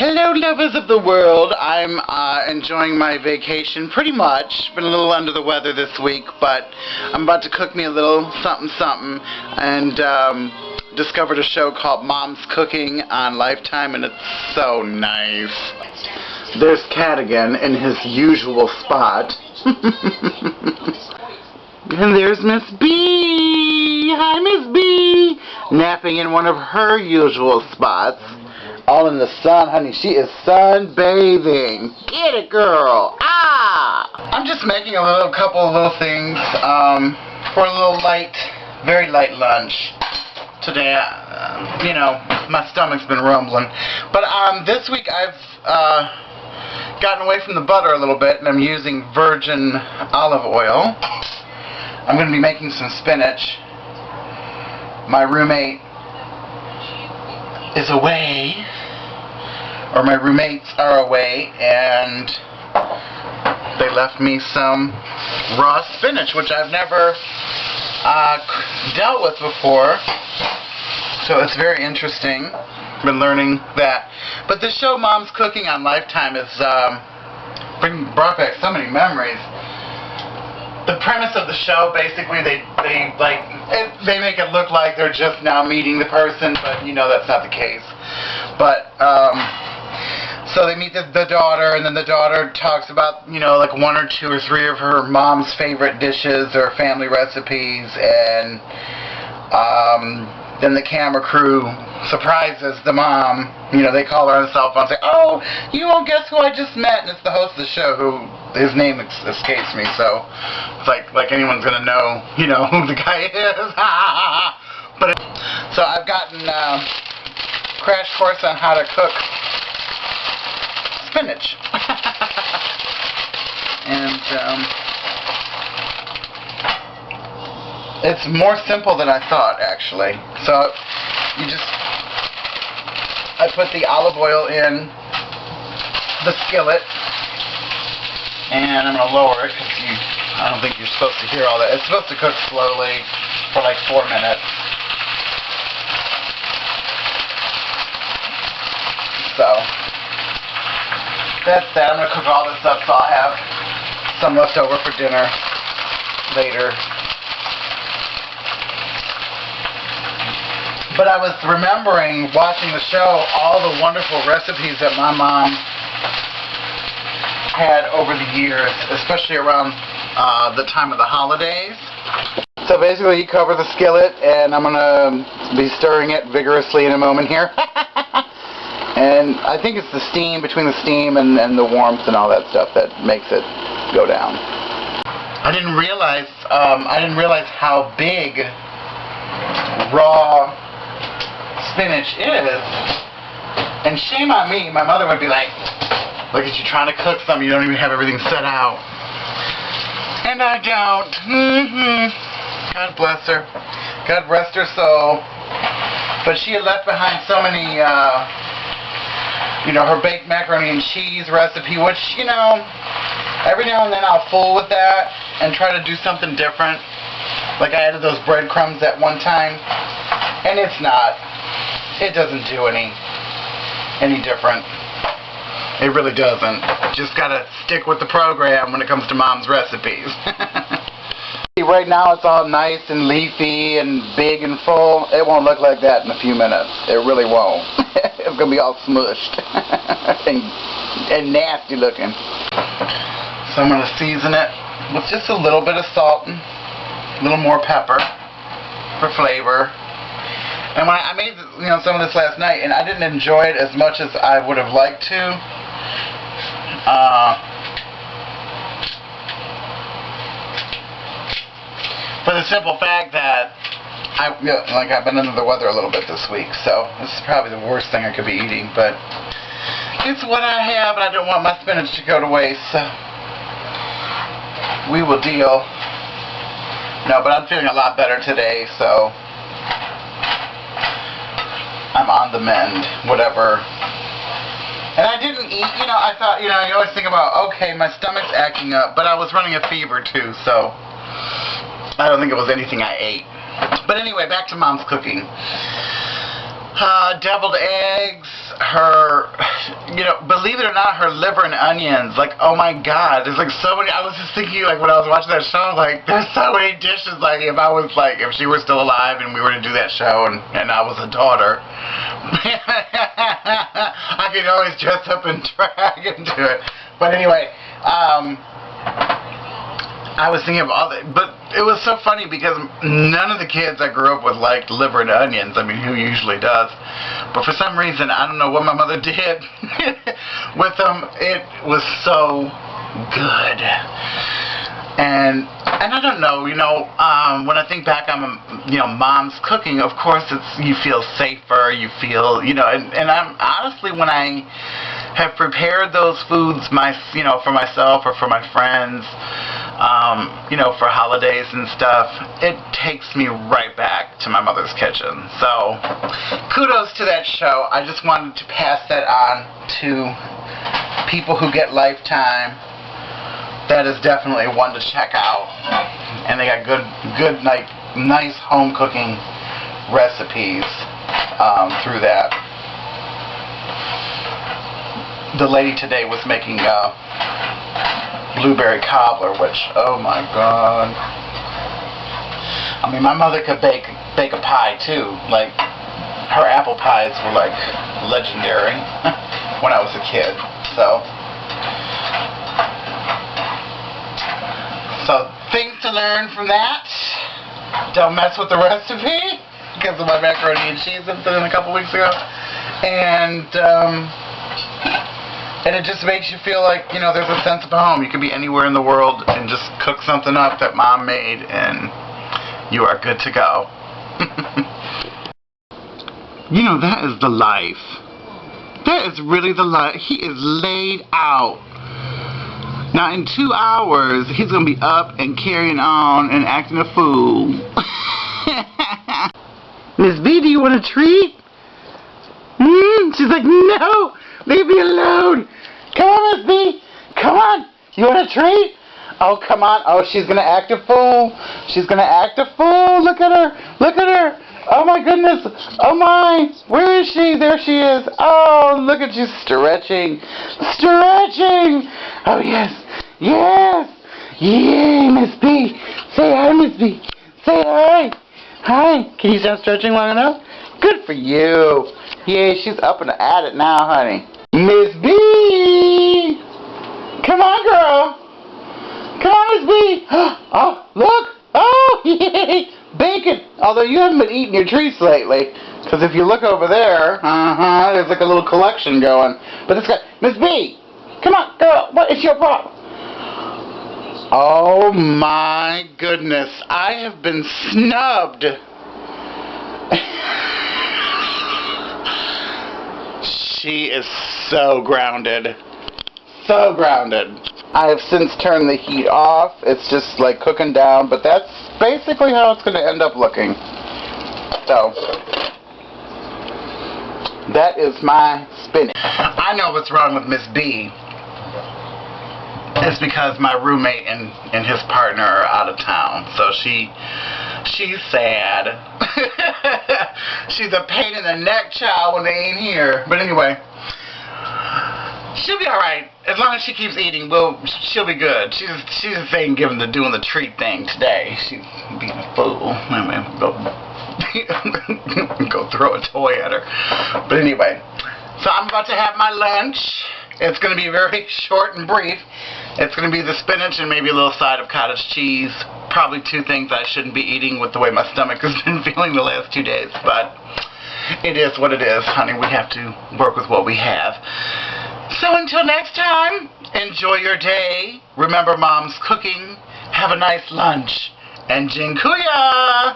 Hello, lovers of the world. I'm enjoying my vacation pretty much. Been a little under the weather this week, but I'm about to cook me a little something, and discovered a show called Mom's Cooking on Lifetime, and it's so nice. There's Cat again in his usual spot. And there's Miss B. Hi, Miss B. Napping in one of her usual spots. All in the sun, honey. She is sunbathing. Get it, girl. Ah! I'm just making a couple of little things for a little light, very light lunch today. You know, my stomach's been rumbling. But this week I've gotten away from the butter a little bit, and I'm using virgin olive oil. I'm going to be making some spinach. My roommate is away, or my roommates are away, and they left me some raw spinach, which I've never dealt with before, so it's very interesting. Been learning that. But this show, Mom's Cooking on Lifetime, is brought back so many memories. The premise of the show, basically, they make it look like they're just now meeting the person, but you know that's not the case. But so they meet the daughter, and then the daughter talks about, you know, like 1 or 2 or 3 of her mom's favorite dishes or family recipes, and then the camera crew surprises the mom. You know, they call her on the cell phone and say, "Oh, you won't guess who I just met," and it's the host of the show, who his name escapes me, so it's like anyone's gonna know, you know, who the guy is. But so I've gotten crash course on how to cook spinach. And it's more simple than I thought, actually. So I put the olive oil in the skillet, and I'm going to lower it because I don't think you're supposed to hear all that. It's supposed to cook slowly for like 4 minutes. So that's that. I'm going to cook all this up, so I'll have some left over for dinner later. But I was remembering, watching the show, all the wonderful recipes that my mom had over the years, especially around the time of the holidays. So basically you cover the skillet, and I'm going to be stirring it vigorously in a moment here. And I think it's the steam, between the steam and the warmth and all that stuff, that makes it go down. I didn't realize how big raw spinach is, and shame on me. My mother would be like, "Look at you trying to cook something, you don't even have everything set out." And I don't. God bless her. God rest her soul. But she had left behind so many, you know, her baked macaroni and cheese recipe, which, you know, every now and then I'll fool with that and try to do something different. Like I added those breadcrumbs at one time, and it doesn't do any different. It really doesn't. Just gotta stick with the program when it comes to Mom's recipes. Right now it's all nice and leafy and big and full. It won't look like that in a few minutes. It really won't. It's gonna be all smushed and nasty looking. So I'm gonna season it with just a little bit of salt and a little more pepper for flavor. And when I made, you know, some of this last night, and I didn't enjoy it as much as I would have liked to. For the simple fact that I've been under the weather a little bit this week, so this is probably the worst thing I could be eating, but it's what I have, and I don't want my spinach to go to waste, so we will deal. No, but I'm feeling a lot better today, so I'm on the mend, whatever. And I didn't eat, you know, I thought, you know, you always think about, okay, my stomach's acting up, but I was running a fever too, so I don't think it was anything I ate. But anyway, back to Mom's Cooking. Deviled eggs, her, you you know, believe it or not, her liver and onions, like, oh my God, there's like so many. I was just thinking, like, when I was watching that show, like, there's so many dishes. Like, if she were still alive and we were to do that show and I was a daughter, I could always dress up and drag into it. But anyway, I was thinking of all that, but it was so funny because none of the kids I grew up with liked liver and onions. I mean, who usually does? But for some reason, I don't know what my mother did with them. It was so good. And I don't know, you know, when I think back on, you know, mom's cooking, of course, you feel safer, you feel, you know, and I'm honestly, when I have prepared those foods, you know, for myself or for my friends, you know, for holidays and stuff, it takes me right back to my mother's kitchen. So, kudos to that show. I just wanted to pass that on to people who get Lifetime. That is definitely one to check out. And they got good, nice home cooking recipes through that. The lady today was making blueberry cobbler, which, oh my God. I mean, my mother could bake a pie too. Like, her apple pies were like legendary when I was a kid. So things to learn from that. Don't mess with the recipe because of my macaroni and cheese incident a couple weeks ago. And it just makes you feel like, you know, there's a sense of home. You can be anywhere in the world and just cook something up that mom made and you are good to go. You know, that is the life. That is really the life. He is laid out. Now, in 2 hours, he's going to be up and carrying on and acting a fool. Miss B, do you want a treat? She's like, no, leave me alone. Come on, Miss B. Come on. You want a treat? Oh, come on. Oh, she's going to act a fool. She's going to act a fool. Look at her. Look at her. Oh, my goodness. Oh, my. Where is she? There she is. Oh, look at you stretching. Stretching. Oh, yes. Yes. Yay, Miss B. Say hi, Miss B. Say hi. Hi. Can you stop stretching long enough? Good for you. Yay, she's up and at it now, honey. Miss B. Come on, girl. Come on, Miss B. Oh, look. Oh, yay. Bacon. Although you haven't been eating your treats lately. Because if you look over there, there's like a little collection going. But this guy, Miss B. Come on, girl. What is your problem? Oh, my goodness. I have been snubbed. She is so grounded. So grounded. I have since turned the heat off. It's just like cooking down, but that's basically how it's going to end up looking. So, that is my spinach. I know what's wrong with Miss B. It's because my roommate and his partner are out of town. So she's sad. She's a pain in the neck, child, when they ain't here. But anyway, she'll be alright. As long as she keeps eating, she'll be good. She's just saying doing the treat thing today. She's being a fool. Go throw a toy at her. But anyway, so I'm about to have my lunch. It's going to be very short and brief. It's going to be the spinach and maybe a little side of cottage cheese. Probably 2 things I shouldn't be eating with the way my stomach has been feeling the last 2 days. But it is what it is, honey. We have to work with what we have. So until next time, enjoy your day. Remember Mom's cooking. Have a nice lunch. And Jinkuya!